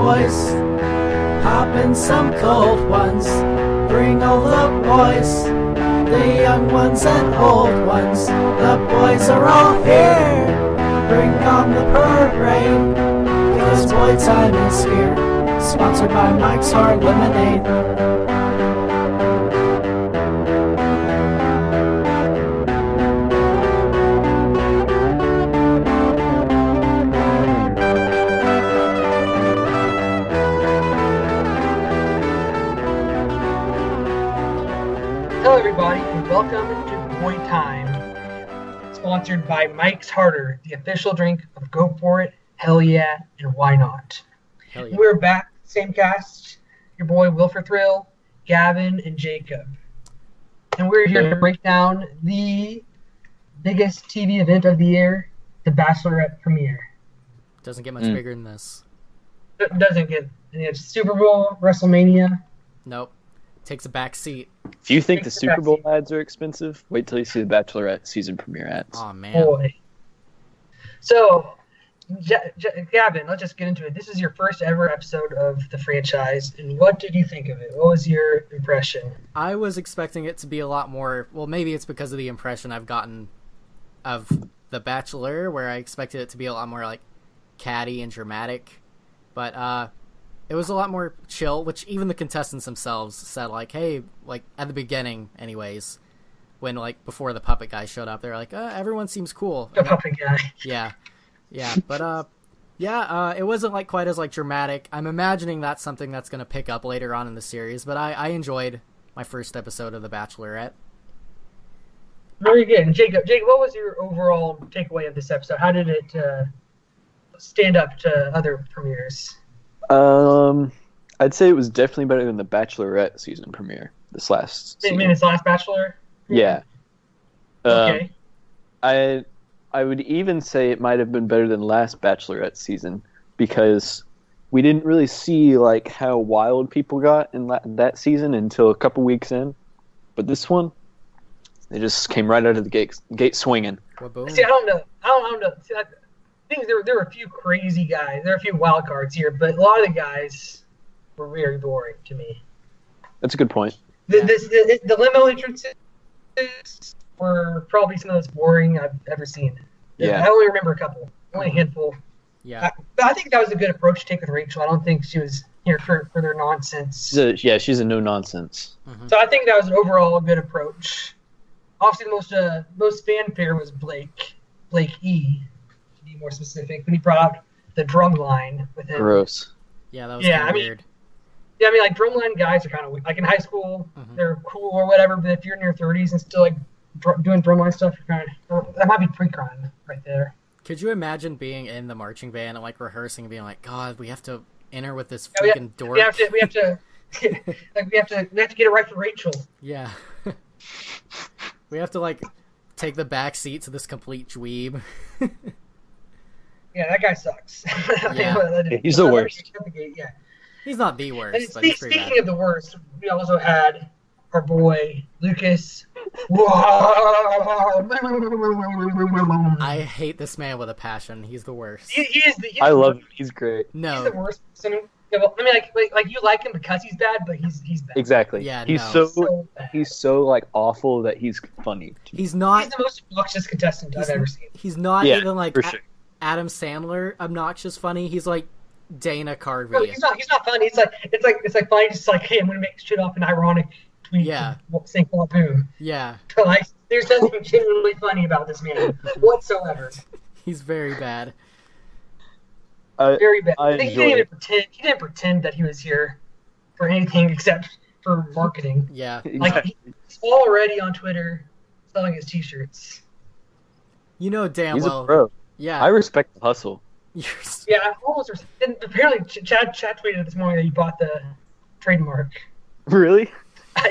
boys. Poppin' some cold ones. Bring all the boys. The young ones and old ones. The boys are all here. Bring on the parade. Because boy time is here. Sponsored by Mike's Hard Lemonade. Hello everybody and welcome to Boy Time, sponsored by Mike's Harder, the official drink of Go For It, Hell Yeah, and Why Not. Hell yeah. We're back, same cast, your boy Will for Thrill, Gavin, and Jacob. And we're here to break down the biggest TV event of the year, the Bachelorette premiere. Doesn't get much bigger than this. It doesn't get, it's Super Bowl, WrestleMania. Nope. Takes a back seat. If you think the Takes a Super Bowl backseat. ads are expensive, wait till you see the Bachelorette season premiere ads. Oh man. Boy. So, Gavin, let's just get into it. This is your first ever episode of the franchise, and what did you think of it? What was your impression? I was expecting it to be a lot more. Well, maybe it's because of the impression I've gotten of The Bachelor, where I expected it to be a lot more like catty and dramatic. But it was a lot more chill, which even the contestants themselves said, like, hey, like at the beginning, anyways, when like before the puppet guy showed up, they're like, everyone seems cool. The puppet guy. Yeah, but it wasn't like quite as like dramatic. I'm imagining that's something that's gonna pick up later on in the series, but I enjoyed my first episode of The Bachelorette. Very good. And Jacob, what was your overall takeaway of this episode? How did it stand up to other premieres? I'd say it was definitely better than the Bachelorette season premiere this last season. You mean it's last Bachelor? Yeah. Okay. I would even say it might have been better than last Bachelorette season because we didn't really see like how wild people got in that season until a couple weeks in. But this one, they just came right out of the gate swinging. Whaboom. See, I don't know. See, I think there were a few crazy guys. There are a few wild cards here, but a lot of the guys were very boring to me. That's a good point. The limo entrances were probably some of the most boring I've ever seen. Yeah. I only remember a couple, only a handful. Yeah. But I think that was a good approach to take with Rachel. I don't think she was here for their nonsense. She's a no nonsense. So I think that was an overall a good approach. Obviously, the most fanfare was Blake E. To be more specific, when he brought out the drum line with him. Gross. Yeah, that was kind of weird. Yeah, I mean, like drumline guys are kind of like in high school, they're cool or whatever. But if you're in your 30s and still like doing drumline stuff, you're kind of that might be pre-crime right there. Could you imagine being in the marching band and like rehearsing and being like, God, we have to enter with this Yeah, freaking dork. we have to like we have to get it right for Rachel. Yeah. We have to like take the back seat to this complete dweeb. Yeah, that guy sucks. Yeah. He's the worst. Yeah. He's not the And worst, but he's pretty bad. speaking of the worst, we also had our boy Lucas. I hate this man with a passion. He's the worst. I love him. He's great. No. He's the worst person. Yeah, well, I mean, like you like him because he's bad, but he's bad. Exactly. Yeah, He's no. So bad. he's so like awful that he's funny. He's not. He's the most obnoxious contestant I've ever seen. He's not Yeah, even like for sure. Adam Sandler obnoxious funny. He's like Dana Carvey. No, he's not funny. It's like funny. Just like, hey, I'm gonna make shit up an ironic tweet. Yeah. And say Whaboom. Yeah, But like, there's nothing genuinely funny about this man whatsoever. he's very bad. Very bad. I I think enjoy it. he didn't pretend that he was here for anything except for marketing. Yeah. Like he's already on Twitter selling his T-shirts. You know damn He's well. a pro. Yeah. I respect the hustle. Yeah, I almost. And apparently, Chad tweeted this morning that he bought the trademark. Really?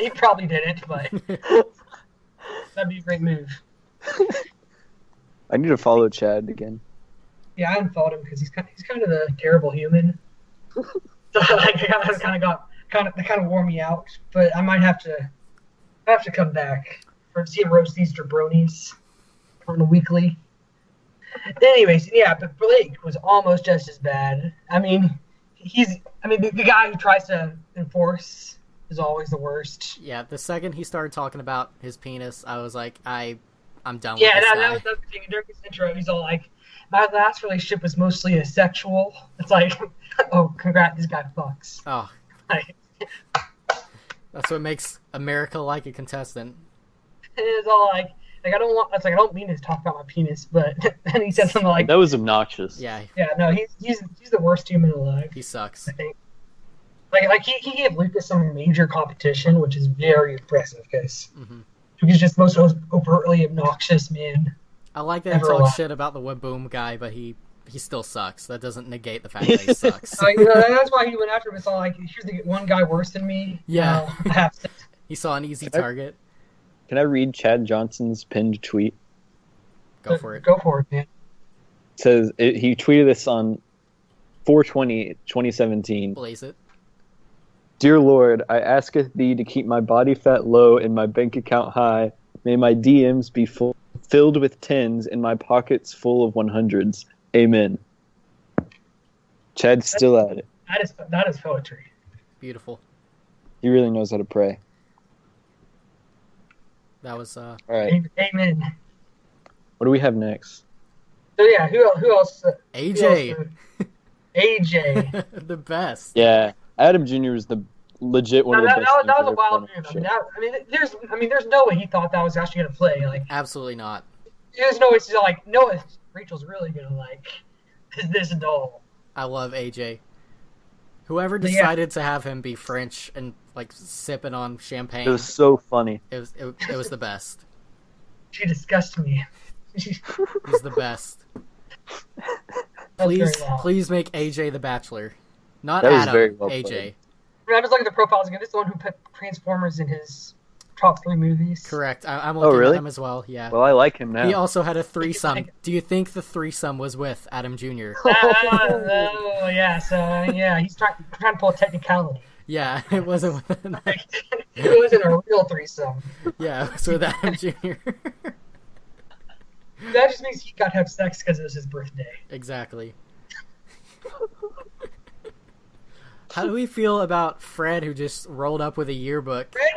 He probably didn't, but that'd be a great move. I need to follow Chad again. Yeah, I unfollowed him because he's kind of a terrible human. So like, that kind of wore me out. But I might have to come back for see him roast these jabronis on the weekly. Anyways, yeah, but Blake was almost just as bad. I mean, the guy who tries to enforce is always the worst. Yeah, the second he started talking about his penis, I was like, I'm done Yeah, with this that guy. was the thing. During his intro, he's all like, my last relationship was mostly asexual. It's like, oh, congrats, this guy fucks. Oh, Like, that's what makes America like a contestant. it's all like I don't mean to talk about my penis, but and he said something like, That was obnoxious. Yeah, yeah, no, he's the worst human alive. he sucks. I think. Like he gave Lucas some major competition, which is very impressive because Mhm. he's just the most overtly obnoxious man. I like that he Ever talks alive. shit about the Whaboom guy, but he still sucks. That doesn't negate the fact that he sucks. That's why he went after him. It's all like, here's the one guy worse than me. Yeah. Now I have to- He saw an easy Can I- target. Can I read Chad Johnson's pinned tweet? Go for it. Go for it, man. It says he tweeted this on 4/20/2017. Blaze it. Dear Lord, I asketh thee to keep my body fat low and my bank account high. May my DMs be filled with tens and my pockets full of 100s. Amen. Chad's still at it. That is poetry. Beautiful. He really knows how to pray. That was All right. Amen. What do we have next? So yeah, who else? AJ. AJ. The best. Yeah, Adam Jr. is the legit one Now, of the best. that things was a ever wild done move. on the show. There's no way he thought that was actually gonna play. Like, Absolutely not. there's no way he's like, no, Rachel's really gonna like this doll. I love AJ. Whoever But yeah. decided to have him be French and like sipping on champagne, It was so funny. it was the best. She disgusts me. He's the best. That's very Please, wild. please make AJ the Bachelor, not That was Adam. very well AJ. played. I'm just looking at the profiles again. This is the one who put Transformers in his top 3 movies. Correct. I'm looking really? at him as well. Yeah. Well, I like him now. He also had a threesome. Do you think the threesome was with Adam Jr.? Oh yeah, so yeah, he's trying to pull a technicality. Yeah, it wasn't with. It wasn't a real threesome. Yeah, it was with Adam Jr. That just means he got to have sex because it was his birthday. Exactly. How do we feel about Fred, who just rolled up with a yearbook? Fred?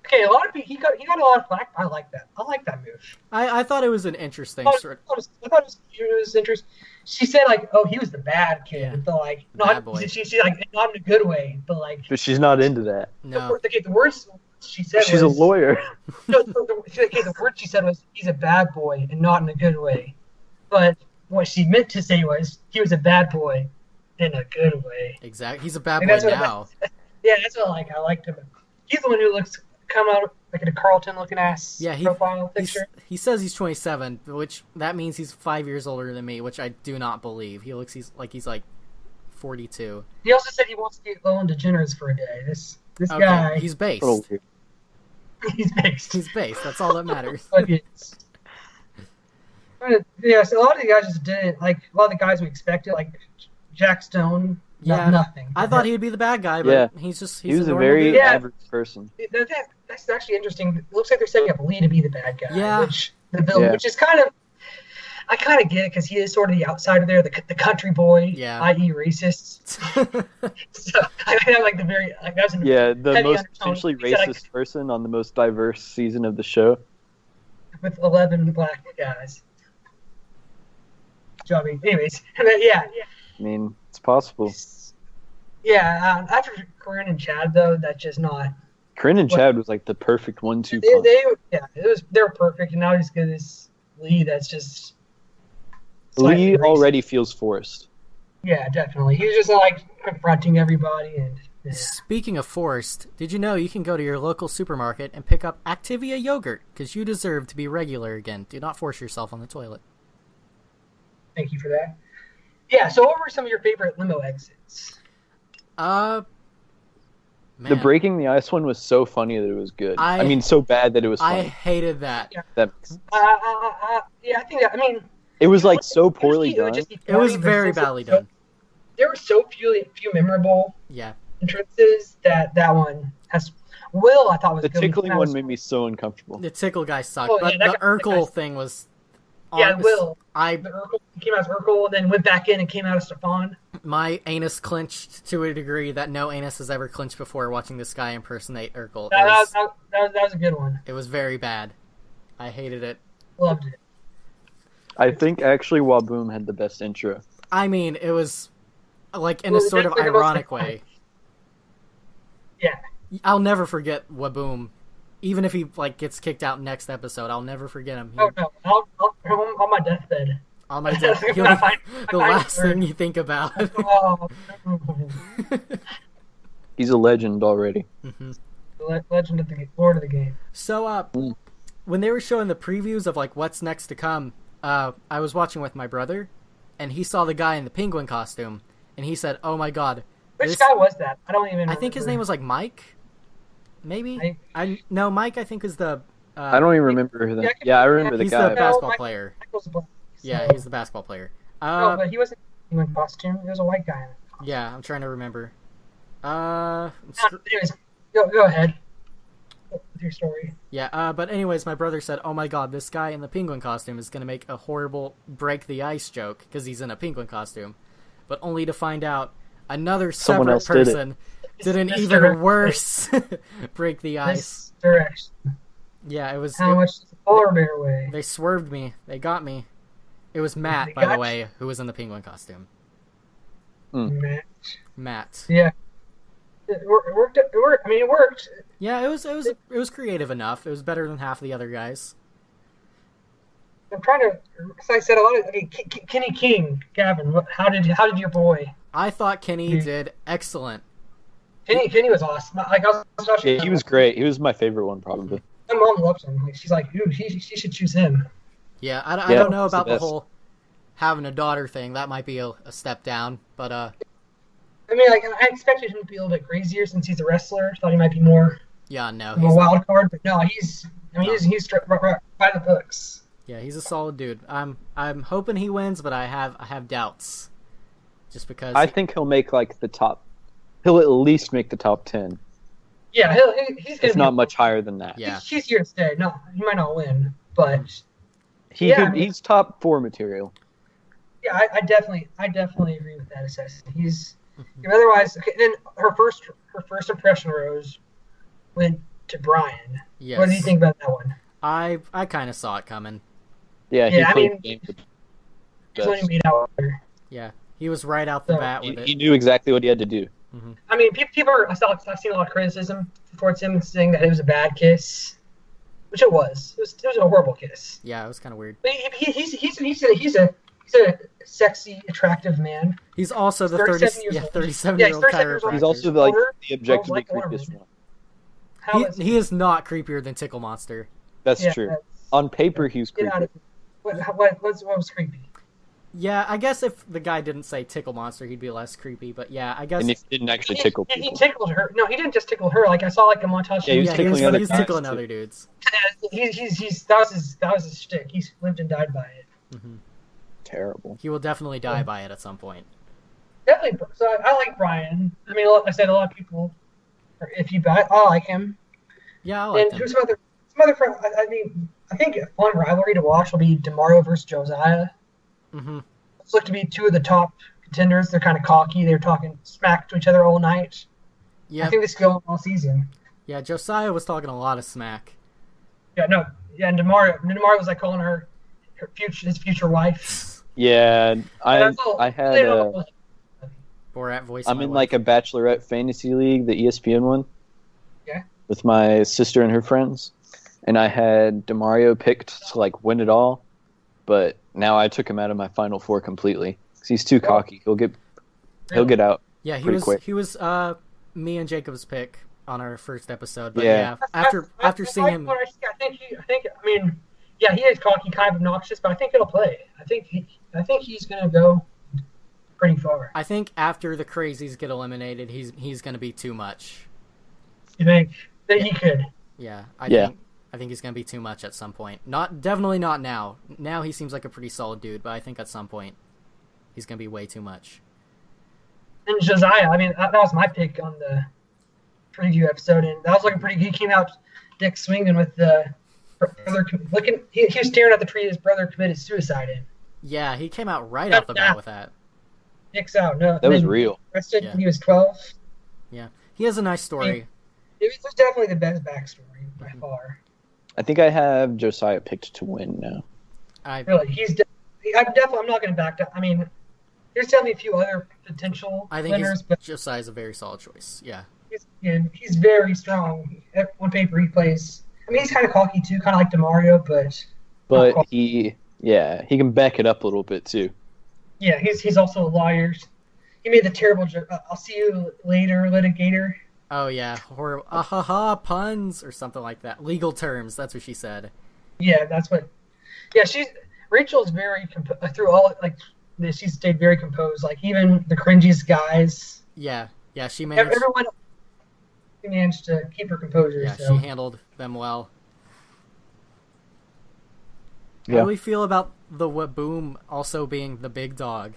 Okay, a lot of people he got a lot of flack. I like that. I like that move. I thought it was an interesting I sort. thought it was interesting. She said like, "Oh, he was the bad kid," Yeah. but like, Bad not boy. she like not in a good way, but like But she's not into that. No, the words she said She's a was, lawyer. No, the word she said was, "He's a bad boy," and not in a good way. But what she meant to say was, "He was a bad boy in a good way." exactly. He's a bad And boy that's what now. Yeah, that's what I liked him. He's the one who looks come out like in a Carlton looking ass Yeah, profile picture. he says he's 27, which that means he's 5 years older than me, which I do not believe. He's like 42. He also said he wants to get Ellen DeGeneres for a day. This Okay, guy, he's based. Little weird. he's based. He's based. That's all that matters. But it's- yeah, so a lot of the guys just didn't like. A lot of the guys we expected, like Jack Stone, Yeah, nothing. I thought he'd be the bad guy, but Yeah. he's He was a normal very dude. Yeah. average person. That's actually interesting. It looks like they're setting up Lee to be the bad guy. Yeah. Which the villain, Yeah. which is kind of. I kind of get it because he is sort of the outsider there, the country boy, Yeah. i.e. racist. So I have like the very like that was in Yeah, the heavy most undertone. potentially He said, like, racist person on the most diverse season of the show. with 11 black guys. So I mean, anyways, yeah. I mean, it's possible. Yeah, after Corinne and Chad though, that's just not. Corinne and Chad was like the perfect 1-2 They, punch. they were perfect, and now he's good as Lee. That's just Lee slightly racist. already feels forced. Yeah, definitely. He was just like confronting everybody, and yeah. Speaking of forced, did you know you can go to your local supermarket and pick up Activia yogurt because you deserve to be regular again? Do not force yourself on the toilet. Thank you for that. Yeah. So, what were some of your favorite limo exits? Man. The breaking the ice one was so funny that it was good. I- I mean, so bad that it was I funny. hated that. That Yeah, I think that. I mean, it was like so poorly it would done. just be It was funny, but very so- badly done. There were so few memorable Yeah. entrances that one has. Will I thought was The good. tickling That one was- made me so uncomfortable. The tickle guy sucked, Oh, but yeah, that the guy- that Urkel guy's- thing was Yeah, Will. I The Urkel came out as Urkel, and then went back in and came out as Stefan. My anus clenched to a degree that no anus has ever clenched before watching this guy impersonate Urkel. That was a good one. It was very bad. I hated it. Loved it. I think actually Whaboom had the best intro. I mean, it was like in a sort of ironic way. Yeah. I'll never forget Whaboom. Even if he like gets kicked out next episode, I'll never forget him. Oh no, I'll on my deathbed. On my death, he'll be the last thing you think about. Oh, He's a legend already. Mm-hmm. Legend of the Lord of the Game. So, when they were showing the previews of like what's next to come, I was watching with my brother, and he saw the guy in the penguin costume, and he said, "Oh my god, which guy was that? I don't even. I think his name was like Mike. Maybe Mike. I think is the. I don't even remember who that. Yeah, I remember the he's guy. He's the basketball player. Yeah, he's the basketball player. No, but he wasn't in a costume. He was a white guy. Yeah, I'm trying to remember. Anyways, go ahead with your story. Yeah, but anyways, my brother said, "Oh my god, this guy in the penguin costume is gonna make a horrible break the ice joke because he's in a penguin costume," but only to find out another separate person did an even worse break the ice. Direction. Yeah, it was. How much does the polar bear weigh? They swerved me. They got me. It was Matt, by the way, who was in the penguin costume. Matt. Yeah. It worked. I mean, it worked. Yeah, it was creative enough. It was better than half the other guys. I'm trying to. As I said, Kenny King, Gavin. How did your boy? I thought Kenny did excellent. Kenny was awesome. Like I was watching. Yeah, he was great. He was my favorite one, probably. My mom loves him. Like, she's like, "Ooh, she should choose him." Yeah, I don't know about the whole having a daughter thing. That might be a step down, but I mean, like, I expected him to be a little bit crazier since he's a wrestler. Thought he might be more. Yeah, no, he's a wild card, but no, he's right by the books. Yeah, he's a solid dude. I'm hoping he wins, but I have doubts, just because. I think he'll make like the top. He'll at least make the top 10. Yeah, he's gonna. If not much higher than that. Yeah, he's here to stay. No, he might not win, but he's top 4 material. Yeah, I definitely agree with that assessment. He's otherwise. Okay, then her first impression, Rose, went to Brian. Yes. What do you think about that one? I kind of saw it coming. Yeah, he played the game he's only made out there. Yeah, he was right out the bat with it. He knew exactly what he had to do. Mm-hmm. I mean, people I've seen a lot of criticism towards him saying that it was a bad kiss, which it was. It was a horrible kiss. Yeah, it was kind of weird. But he's a sexy, attractive man. He's also the 37-year-old chiropractor. He's also the objectively creepiest one. He is not creepier than Tickle Monster. That's true. On paper, he's creepy. What was creepy? Yeah, I guess if the guy didn't say Tickle Monster, he'd be less creepy. But yeah, I guess. And he didn't actually tickle people. He tickled her. No, he didn't just tickle her. Like I saw like a montage. Yeah, he was tickling other dudes. That was his shtick. He's lived and died by it. Mm-hmm. Terrible. He will definitely die by it at some point. Definitely. So I like Brian. I mean, I said a lot of people. If you bet, I like him. Yeah, I like him. And some other friends. I mean, I think a fun rivalry to watch will be Demario versus Josiah. Mm-hmm. It's look to be two of the top contenders. They're kind of cocky. They're talking smack to each other all night. Yeah, I think this will go all season. Yeah, Josiah was talking a lot of smack. Yeah, and Demario was like calling her his future wife. Yeah, I had Borat voice. I'm in like a Bachelorette fantasy league, the ESPN one. Yeah. With my sister and her friends, and I had Demario picked to like win it all, but now I took him out of my final 4 completely because he's too cocky. He'll get out. Yeah, he was me and Jacob's pick on our first episode. But after seeing him, I mean, yeah, he is cocky, kind of obnoxious, but I think it'll play. I think he's gonna go pretty far. I think after the crazies get eliminated, he's gonna be too much. You think that he could? Yeah, I think he's gonna be too much at some point. Definitely not now. Now he seems like a pretty solid dude, but I think at some point he's gonna be way too much. And Josiah, I mean, that was my pick on the preview episode, and that was looking pretty good. He came out dick swinging with the brother looking. He was staring at the tree his brother committed suicide in. Yeah, he came out right off the bat with that. Nicks out. No, That was real. Arrested Yeah. when he was 12. Yeah, he has a nice story. It was definitely the best backstory by far. I think I have Josiah picked to win now. Really, I'm not going to back down. I mean, there's definitely a few other potential I think winners, but Josiah's a very solid choice. Yeah. he's very strong. On paper, he plays. I mean, he's kind of cocky too, kind of like DeMario, But not he can back it up a little bit too. yeah, he's also a lawyer. He made the terrible joke. I'll see you later, litigator. Oh yeah, horrible. Ha puns or something like that. Legal terms. That's what she said. Yeah, that's what. Yeah, Rachel's very through all like this. She stayed very composed. Like even the cringiest guys. Yeah, she managed. Everyone managed to keep her composure. Yeah, so. she handled them well. How Yeah. do we feel about the Whaboom also being the big dog?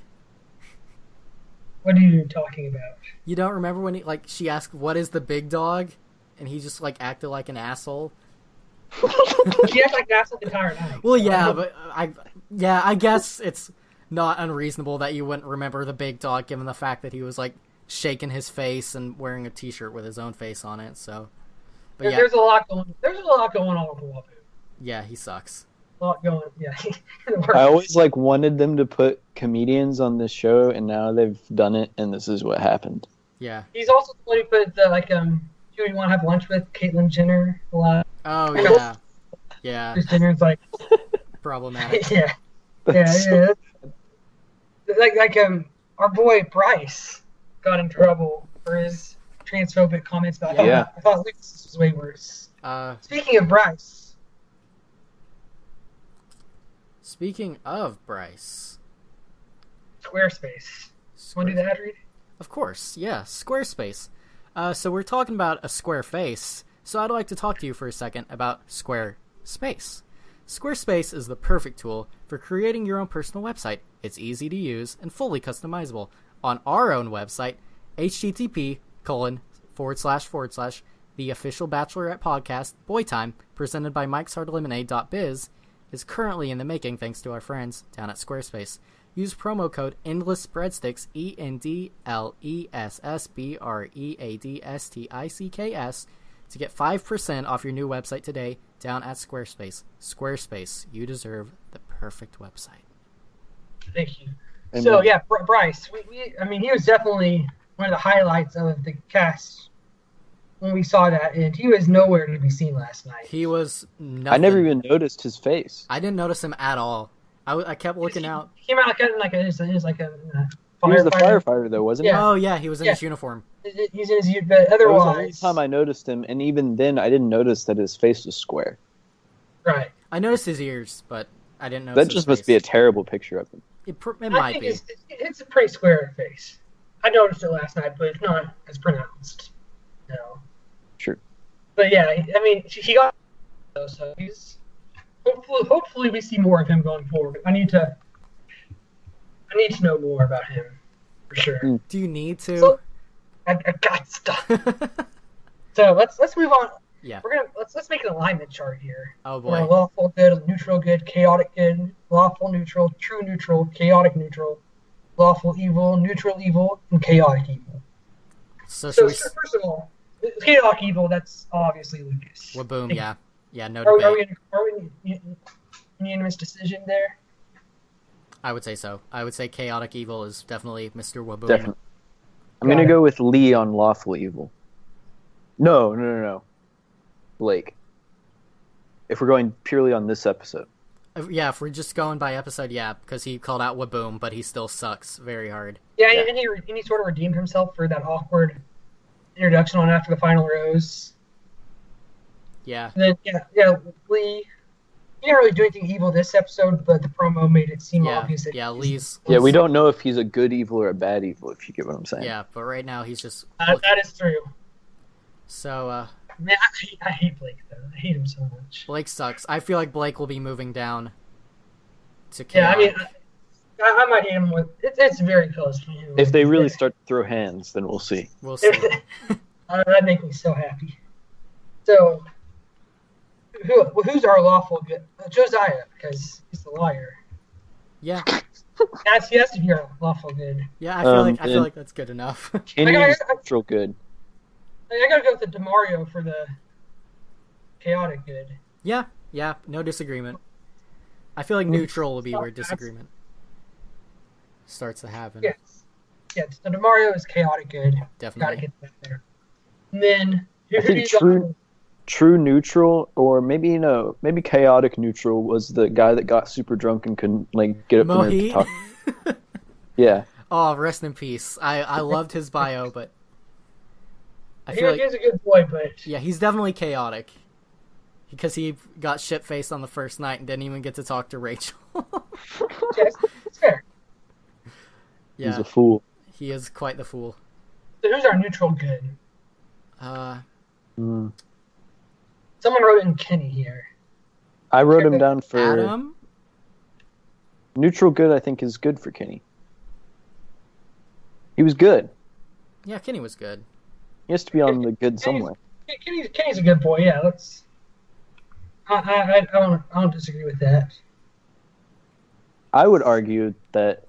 What are you talking about? You don't remember when she asked, "What is the big dog?" and he just acted like an asshole. She acted like an asshole the entire night. Well, yeah, but I guess it's not unreasonable that you wouldn't remember the big dog, given the fact that he was shaking his face and wearing a T-shirt with his own face on it. So, but yeah, There's a lot going on with Whaboom. yeah, he sucks. A lot going. Yeah. I always wanted them to put comedians on this show, and now they've done it, and this is what happened. Yeah. He's also the one who put the who you want to have lunch with, Caitlyn Jenner, a lot. Oh yeah, yeah. Kris Jenner's Problematic. yeah. Our boy Bryce got in trouble for his transphobic comments about him. Yeah. I thought Lucas was way worse. Speaking of Bryce, Squarespace. Want to do the ad read? Of course, yeah, Squarespace. So we're talking about a square face, so I'd like to talk to you for a second about Squarespace. Squarespace is the perfect tool for creating your own personal website. It's easy to use and fully customizable. On our own website, http:// the official Bachelorette podcast, Boytime, presented by Mike'sHardLemonade.biz, is currently in the making thanks to our friends down at Squarespace. Use promo code EndlessBreadsticks, ENDLESSBREADSTICKS, to get 5% off your new website today down at Squarespace. Squarespace, you deserve the perfect website. Thank you. Amen. So yeah, Bryce. He was definitely one of the highlights of the cast when we saw that, and he was nowhere to be seen last night. He was nothing. I never even noticed his face. I didn't notice him at all. I kept looking out. He came out He was the firefighter, though, wasn't Yeah. Oh yeah, he was in his uniform. He's in his but he? That was the only otherwise, time I noticed him, and even then, I didn't notice that his face was square. right? I noticed his ears, but I didn't notice That just must be a terrible picture of him. It I might think be. it's a pretty square face. I noticed it last night, but it's not as pronounced. No. Sure. But yeah, he got so he's hopefully we see more of him going forward. I need to know more about him for sure. Do you need to? So, I got stuff. So let's move on. Yeah. Let's make an alignment chart here. Oh We're boy. lawful good, neutral good, chaotic good, lawful neutral, true neutral, chaotic neutral, lawful evil, neutral evil, and chaotic evil. So So should first of all, chaotic evil, that's obviously Lucas. Boom, yeah. Yeah, no Are debate. we unanimous decision there? I would say so. I would say chaotic evil is definitely Mr. Whaboom. Definitely. I'm Got going it. to go with Lee on lawful evil. No. Blake. If we're going purely on this episode. Yeah, if we're just going by episode, yeah, because he called out Whaboom, but he still sucks very hard. Yeah, Yeah. and he sort of redeemed himself for that awkward introduction on After the Final Rose. Yeah. And then Lee. He didn't really do anything evil this episode, but the promo made it seem Yeah, obvious. That yeah, he's- Lee's. Yeah, we don't know if he's a good evil or a bad evil, if you get what I'm saying. Yeah, but right now he's just. That is true. So, Man, I hate Blake though. I hate him so much. Blake sucks. I feel like Blake will be moving down to Yeah, chaotic. I might hate him with. It's very close for you. If they really start to throw hands, then we'll see. We'll see. That'd make me so happy. So, Who's our lawful good? Josiah, because he's the liar. Yeah, He has to be our lawful good. yeah. I feel like that's good enough. Kenny's neutral good. I gotta go with the DeMario for the chaotic good. yeah, no disagreement. I feel like neutral will be where disagreement starts to happen. Yes. The DeMario is chaotic good. Definitely. Gotta get that there. And then I think true neutral, or maybe chaotic neutral was the guy that got super drunk and couldn't get up there to talk. Yeah. Oh, rest in peace. I loved his bio, but I feel like he's a good boy, but yeah, he's definitely chaotic because he got shit-faced on the first night and didn't even get to talk to Rachel. yes, it's fair. Yeah, He's a fool. he is quite the fool. So who's our neutral good? Mm. Someone wrote in Kenny here. I wrote him down for Adam? neutral good. I think is good for Kenny. He was good. Yeah, Kenny was good. He has to be on the good somewhere. Kenny's a good boy. Yeah, let's. I don't disagree with that. I would argue that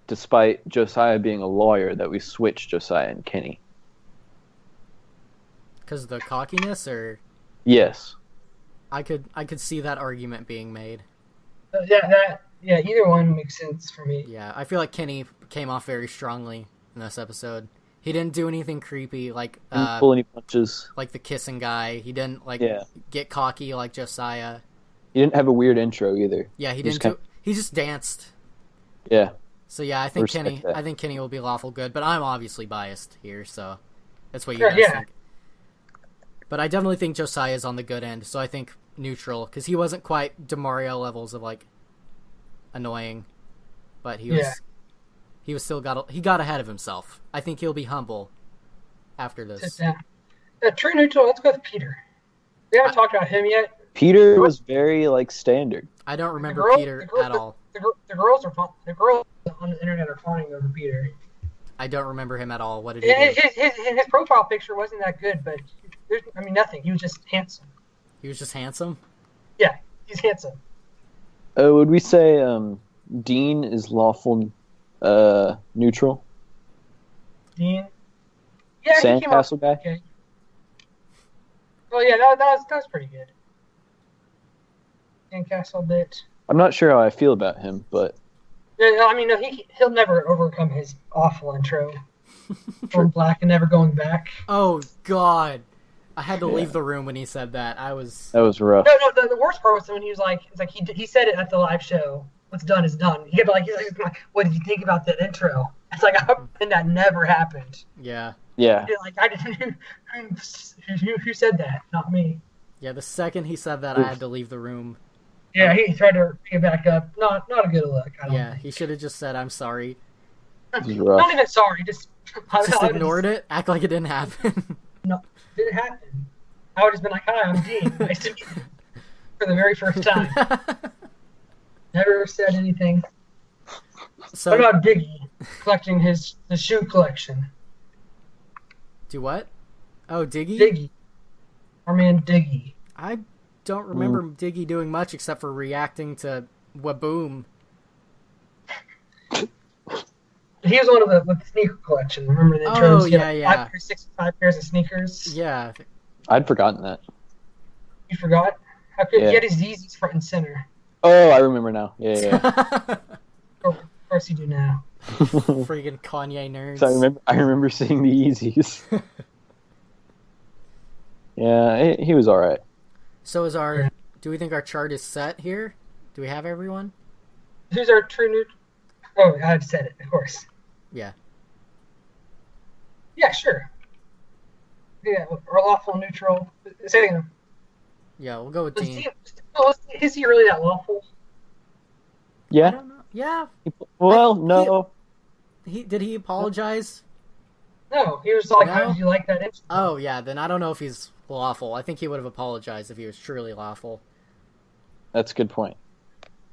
despite Josiah being a lawyer, that we switched Josiah and Kenny. Because of the cockiness, or Yes. I could see that argument being made. Yeah, either one makes sense for me. Yeah, I feel like Kenny came off very strongly in this episode. He didn't do anything creepy like Didn't pull any punches. like the kissing guy. He didn't get cocky like Josiah. He didn't have a weird intro either. Yeah, he Just didn't. He just danced. Yeah. So yeah, I think Respect that. I think Kenny will be lawful good, but I'm obviously biased here, so that's what you guys think. But I definitely think Josiah is on the good end, so I think neutral, because he wasn't quite DeMario levels of annoying, but he was he got ahead of himself. I think he'll be humble after this. True neutral. Let's go with Peter. We haven't talked about him yet. Peter was very standard. I don't remember Peter at all. The girls on the internet are fawning over Peter. I don't remember him at all. What did he do? His profile picture wasn't that good, but nothing. He was just handsome. He was just handsome? Yeah, he's handsome. Would we say Dean is lawful neutral? Dean? Yeah, Sandcastle guy? Okay. Oh yeah, that was pretty good. Sandcastle bit. I'm not sure how I feel about him, but Yeah, I mean, no, he'll never overcome his awful intro. Going black and never going back. Oh God, I had to leave the room when he said that. that was rough. No, the worst part was when he was like, he said it at the live show. What's done is done. He's like, what did you think about that intro? It's like, and that never happened. Yeah. Yeah. Like, I didn't. Who said that? Not me. Yeah, the second he said that, I had to leave the room. Yeah, he tried to pick it back up. Not a good look. I don't Yeah, think. he should have just said, "I'm sorry." This is rough. Not even sorry. Just Ignored it. Act like it didn't happen. No, it didn't happen. I would have been like, "Hi, I'm Dean. Nice to meet you." For the very first time. Never said anything. So, What about Diggy collecting the shoe collection? do what? Oh, Diggy? Diggy. Our man Diggy. I don't remember Diggy doing much except for reacting to Whaboom. He was one of the sneaker collection. Remember the intros? Oh, yeah. 5 pairs of sneakers. Yeah. I'd forgotten that. You forgot? How could Yeah. he had his Yeezys front and center? Oh, I remember now. Yeah. Of course you do now. Freaking Kanye nerds. So I remember seeing the Yeezys. Yeah, he was all right. So do we think our chart is set here? Do we have everyone? Who's our true new? Oh, I said it, of course. Yeah. Yeah, sure. Yeah, or lawful neutral. Say him. Yeah, we'll go with Dean. Is he really that lawful? I Yeah. don't know. Yeah. Well, no. Did he apologize? No, he was like, No? "How did you like that intro?" Oh, yeah, then I don't know if he's lawful. I think he would have apologized if he was truly lawful. That's a good point.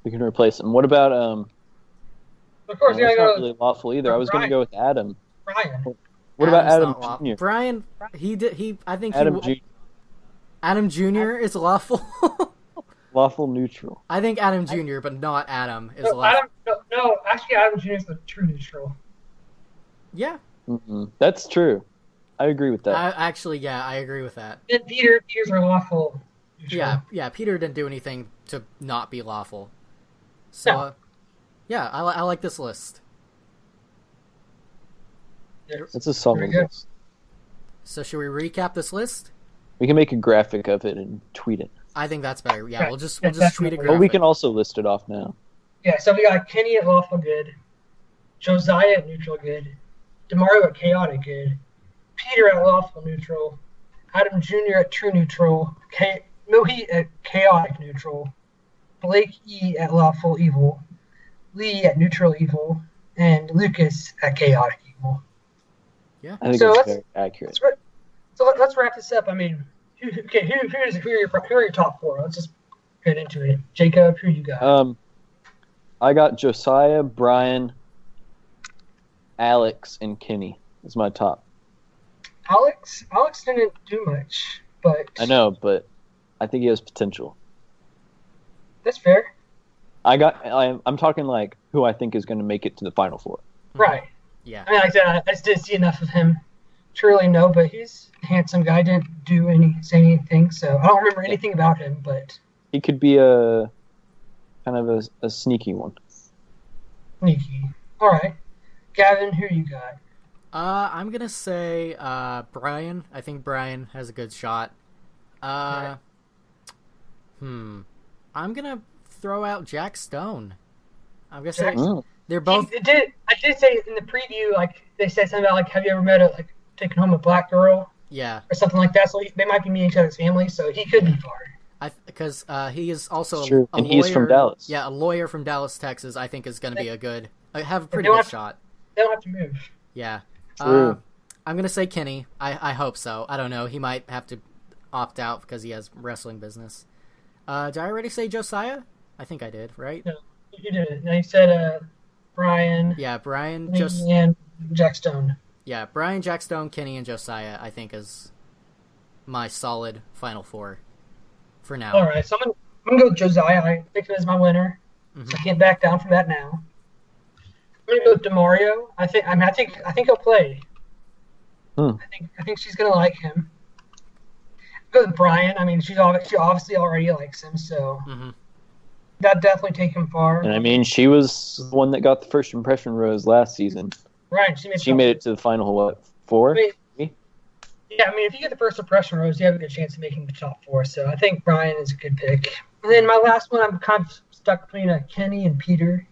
We can replace him. What about Of course, you That's gotta not go really lawful either. I was going to go with Adam. Brian. What about Adam's Adam not lawful. Jr.? Brian, I think Adam he Jr. Adam Jr. is lawful. Lawful neutral. I think Adam Jr., but not Adam, is No, lawful. actually, Adam Jr. is the true neutral. Yeah. That's true. I agree with that. I agree with that. And Peter's our lawful neutral. Yeah, Peter didn't do anything to not be lawful. So, No. Yeah, I like this list. That's a solid Very good. list. So should we recap this list? We can make a graphic of it and tweet it. I think that's better. Yeah, Right. we'll just Yeah, tweet a definitely. graphic. But we can also list it off now. Yeah, so we got Kenny at lawful good, Josiah at neutral good, DeMario at chaotic good, Peter at lawful neutral, Adam Jr. at true neutral, Mohi at chaotic neutral, Blake E at lawful evil, Lee at neutral evil, and Lucas at chaotic evil. Yeah. I think So it's let's- very accurate. Let's wrap this up. I mean, who are your top four? Let's just get into it. Jacob, who you got? I got Josiah, Brian, Alex, and Kenny as my top. Alex didn't do much, but I know, but I think he has potential. that's fair. I'm talking like who I think is going to make it to the Final Four. Right. Yeah. I mean, like I said, I just didn't see enough of him to really know, but he's a handsome guy. Didn't say anything, so I don't remember anything about him. But He could be a kind of a sneaky one. sneaky. All right, Gavin, who you got? I'm gonna say Brian. I think Brian has a good shot. Right. I'm gonna throw out Jack Stone. I'm gonna Jack- say they're both. I did say in the preview, like they said something about like, have you ever met a taking home a black girl Yeah, or something like that? So they might be meeting each other's family, so he could be far. because he is also It's true. a And lawyer. he's from Dallas. Yeah, a lawyer from Dallas, Texas. I think is gonna be have a pretty They don't good have- shot. They don't have to move. Yeah. True. I'm gonna say Kenny. I hope so. I don't know. He might have to opt out because he has wrestling business. Did I already say Josiah? I think I did, right? No, you did it. Now you said Brian, Yeah, Brian. and Jack Stone. Yeah, Brian, Jack Stone, Kenny, and Josiah. I think is my solid Final Four for now. All right, so I'm gonna go with Josiah. I picked him as my winner. Mhm. So I can't back down from that now. I'm gonna go with DeMario. I think he'll play. Hmm. I think she's gonna like him. Go with Brian. I mean, she obviously already likes him, so Mhm. that definitely take him far. And I mean, she was the one that got the first impression rose last season. Right, She made it to the final, four? Wait. Yeah, I mean, if you get the first impression rose, you have a good chance of making the top four. So I think Brian is a good pick. And then my last one, I'm kind of stuck between Kenny and Peter.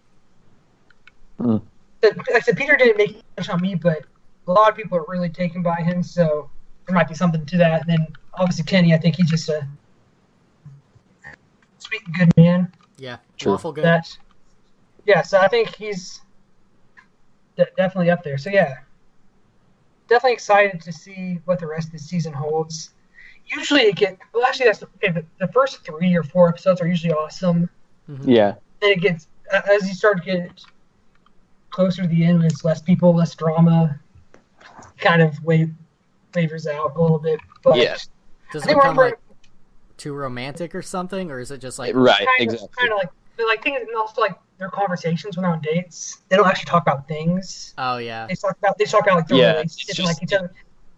Hmm. Like I said, Peter didn't make much on me, but a lot of people are really taken by him, so there might be something to that. And then obviously Kenny, I think he's just a sweet, good man. Yeah, True. lawful good. So I think he's definitely up there. So yeah, definitely excited to see what the rest of the season holds. Usually the first 3 or 4 episodes are usually awesome. Yeah. Then it gets, as you start to get closer to the end, when it's less people, less drama, kind of wavers out a little bit. But Yeah. Does I it think become we're like too romantic or something, or is it just like Right, kind exactly. of like things, and also like their conversations when they're on dates. They don't actually talk about things. Oh yeah, They talk about like their Yeah, relationships it's and like just- each other.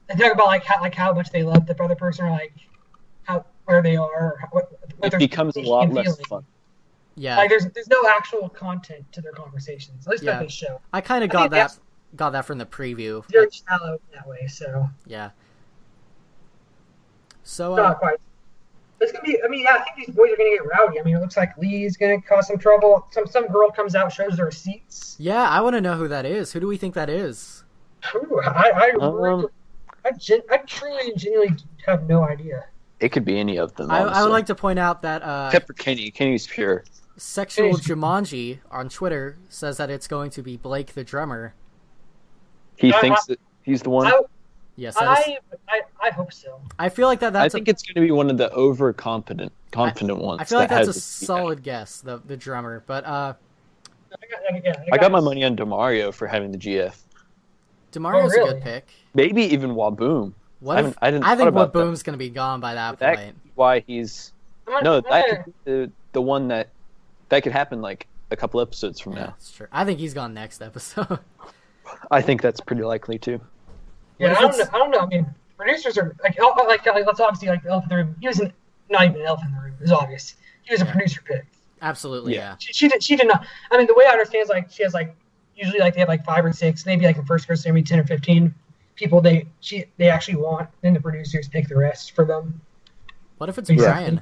They talk about like how much they love the other person, or like where they are, or what It they're becomes a thinking lot and less feeling. fun. yeah. Like there's no actual content to their conversations. At least Yeah. that they show. I kind of I got think that. that's- Got that from the preview. It's very shallow that way, so Yeah. So not quite. It's gonna be. I mean, yeah, I think these boys are gonna get rowdy. I mean, it looks like Lee's gonna cause some trouble. Some girl comes out, shows their receipts. yeah, I want to know who that is. Who do we think that is? Ooh, I truly and genuinely have no idea. It could be any of them. I would honestly. like to point out that Except for Kenny. Kenny's pure. Sexual Kenny's- Jumanji on Twitter says that it's going to be Blake the drummer. He I- thinks that he's the one. Yes, that is, I hope so. I feel like I that's. think it's going to be one of the confident ones. I feel like that that's a has the feedback. solid guess. The drummer, but I I got my money on DeMario for having the GF. Demario's Oh, a really? good pick. Maybe even Whaboom. What if, I didn't I thought think about that. Whaboom's gonna be gone by that That point. could be why he's I'm no. gonna- That could be the one that could happen like a couple episodes from Yeah, now. that's true. I think he's gone next episode. I think that's pretty likely too. Yeah, What I if don't know. I don't know. I mean, producers are like that's obviously like the elephant in the room. He was not even an elephant in the room. It was obvious. He was a producer pick. Absolutely, Yeah. yeah. She did not. I mean, the way I understand is like she has like usually like they have like 5 or 6, maybe like in first person maybe 10 or 15 people they actually want, then the producers pick the rest for them. What if it's Exactly.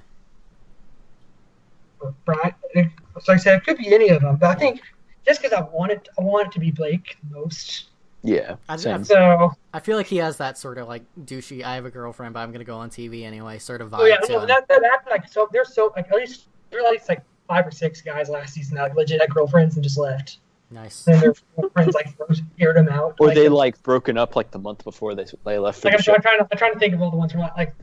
Brian? Right? So I said it could be any of them, but I think just because I want it to be Blake the most. Yeah. I- Same. So I feel like he has that sort of like douchey, I have a girlfriend, but I'm gonna go on TV anyway, sort of vibe oh yeah, to no, him. that like so there's so like at least like 5 or 6 guys last season that like, legit had girlfriends and just left. Nice. And their girlfriends like aired them out. Or like, they like broken up like the month before they left for Like the show. I'm trying to think of all the ones from like Like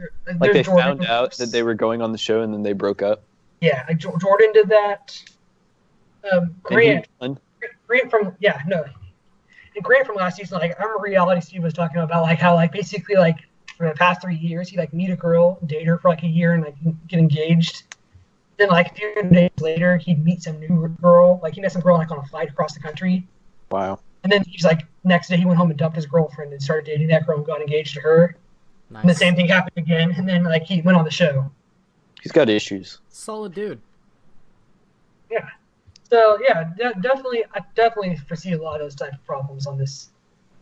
they Jordan. found out that they were going on the show and then they broke up. Yeah, like Jordan did that. Grant And from and Grant from last season. Like I remember Reality Steve was talking about like how like basically like for the past 3 years he like meet a girl, date her for like a year, and like get engaged. Then like a few days later he'd meet some new girl. Like he met some girl like on a flight across the country. wow. And then he's like next day he went home and dumped his girlfriend and started dating that girl and got engaged to her. Nice. And the same thing happened again. And then like he went on the show. He's got issues. Solid dude. Yeah. So yeah, definitely, I definitely foresee a lot of those type of problems on this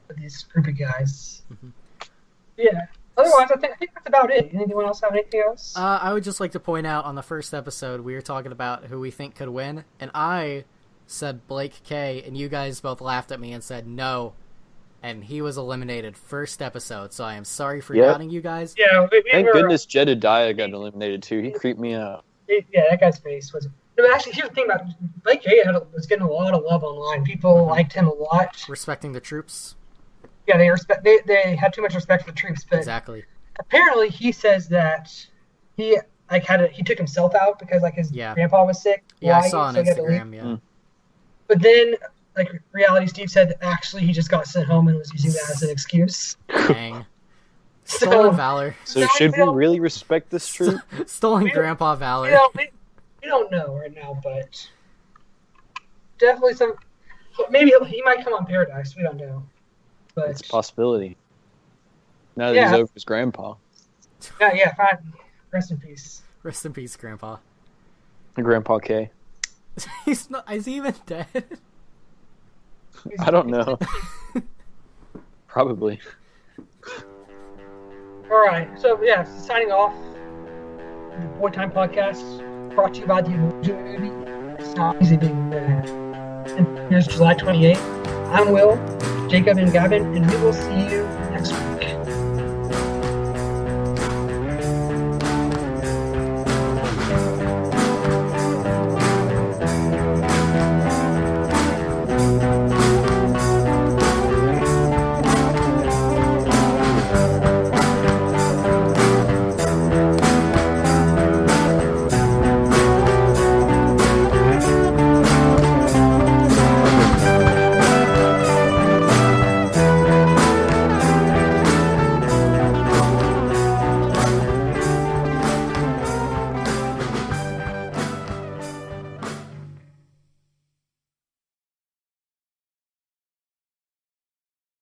with these group of guys. Mhm. Yeah. Otherwise, I think that's about it. Anyone else have anything else? I would just like to point out on the first episode we were talking about who we think could win, and I said Blake K, and you guys both laughed at me and said no, and he was eliminated first episode. So I am sorry for Yep. doubting you guys. Yeah. Thank goodness Jedediah got eliminated too. He creeped me out. Yeah, that guy's face was. No, but actually, here's the thing about Blake K. Was getting a lot of love online. People liked him a lot. Respecting the troops. Yeah, they had too much respect for the troops, but Exactly. apparently he says that he like he took himself out because like his Yeah. grandpa was sick. Yeah, I lying, saw on so he had to leave. Instagram. Yeah. Mm. But then, like, Reality Steve said that actually he just got sent home and was using that as an excuse. Dang. So, Stolen valor. So No, should we we don't- really respect this troop? Stolen We don't- grandpa valor. we don't know right now, but definitely some. Maybe he might come on Paradise. We don't know. But It's a possibility. Now that Yeah. he's over his grandpa. yeah, fine. Rest in peace. Rest in peace, grandpa. Grandpa K. He's not. Is he even dead? I don't know. Probably. All right. So yeah, signing off. The Boy Time Podcast brought to you by the Emoji Movie. It's not easy being and here's July 28th. I'm Will, Jacob, and Gavin, and we will see you